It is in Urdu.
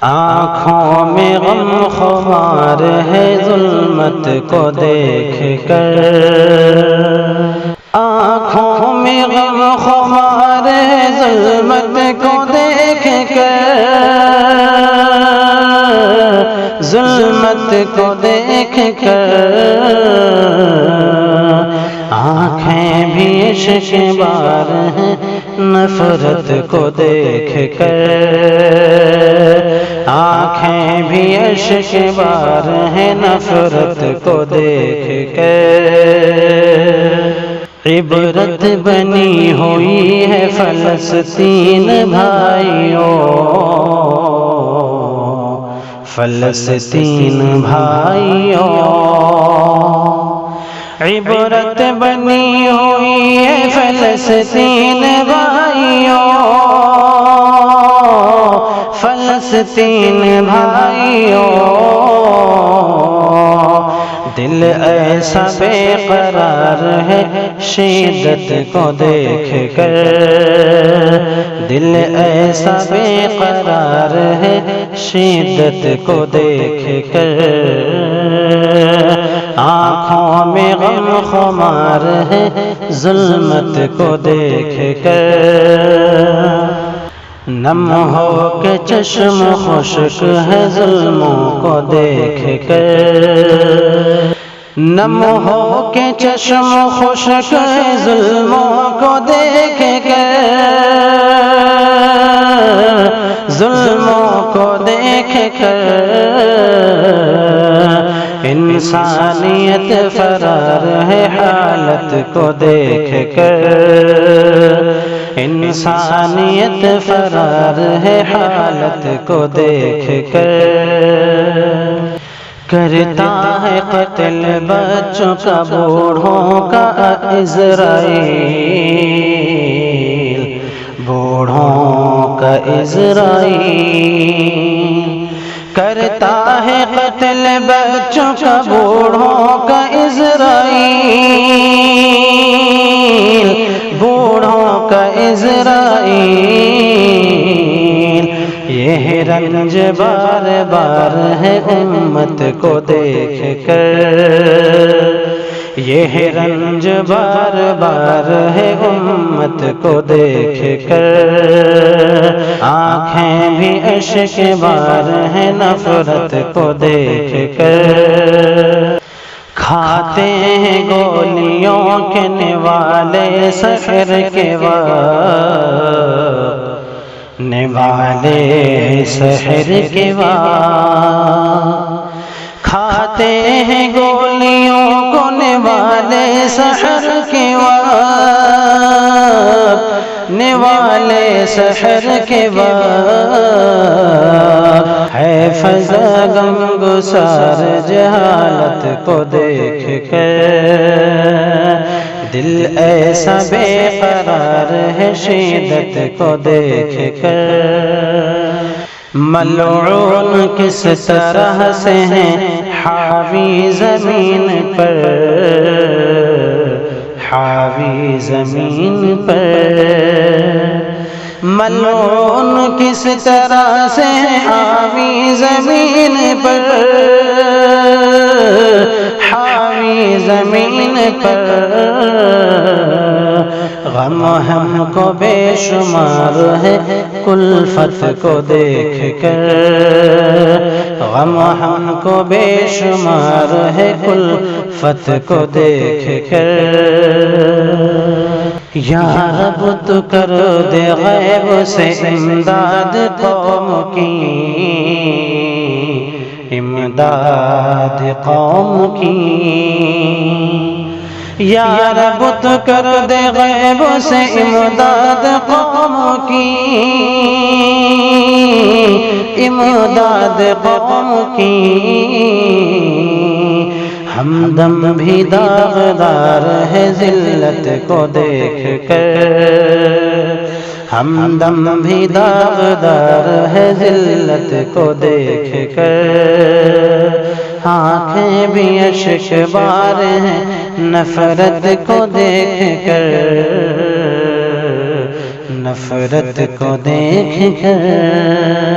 آنکھوں میں غم خمار ہے ظلمت کو دیکھ کر، آنکھوں میں غم خمار ہے ظلمت کو دیکھ کر، ظلمت کو دیکھ کر آنکھیں بھی عشق بار ہیں نفرت کو دیکھ کر، آنکھیں بھی عشق بار ہیں نفرت کو دیکھ کر، عبرت بنی ہوئی ہے فلسطین بھائیوں، فلسطین بھائیوں، عبرت بنی ہوئی ہے فلسطین بھائیوں، فلسطین بھائیوں، دل ایسا بے قرار ہے شدت کو دیکھ کر، دل ایسا بے قرار ہے شدت کو دیکھ کر، آنکھوں میں غم خمار ہے ظلمت کو دیکھ کر، نم ہو کے چشم خشک ہے ظلموں کو دیکھ کر، نم ہو کے چشم خشک ہے ظلموں کو دیکھ کر، ظلموں کو دیکھ کر انسانیت فرار ہے حالت کو دیکھ کر، انسانیت فرار ہے حالت کو دیکھ کر، کرتا ہے قتل بچوں کا بوڑھوں کا اسرائیل، بوڑھوں کا اسرائیل، کرتا ہے قتل بچوں کا بوڑھوں کا اسرائیل، بوڑھوں کا اسرائیل، یہ رنج بار بار ہے امت کو دیکھ کر، یہ رنج بار بار ہے امت کو دیکھ کر، آنکھیں بھی عشق بار ہیں نفرت کو دیکھ کر، کھاتے ہیں گولیوں کے نوالے سحر کے وقت، نوالے سحر کے وقت، کھاتے ہیں گولیوں کو نوالے سحر کے وقت، نوالے سحر کے وقت، ہے فضا غمگسار جہالت کو دیکھ کر، دل ایسا بے قرار ہے شدت کو دیکھ کر، ملعون کس طرح سے ہیں حاوی زمین پر، حاوی زمین پر، ملعون کس طرح سے ہیں حاوی زمین پر، حاوی زمین پر، غم ہم کو بے شمار ہے کلفت کو دیکھ کر، غم ہم کو بے شمار ہے کلفت کو دیکھ کر، یا رب تو کر دے غیب سے امداد قوم کی، امداد قوم کی، یا رب تو کر دے غیب سے امداد قوم کی، امداد قوم کی، ہمدم بھی داغدار ہے ذلت کو دیکھ کر، ہمدم بھی داغدار ہے ذلت کو دیکھ کر، آنکھیں بھی اشک بار ہیں نفرت کو دیکھ کر، نفرت کو دیکھ کر۔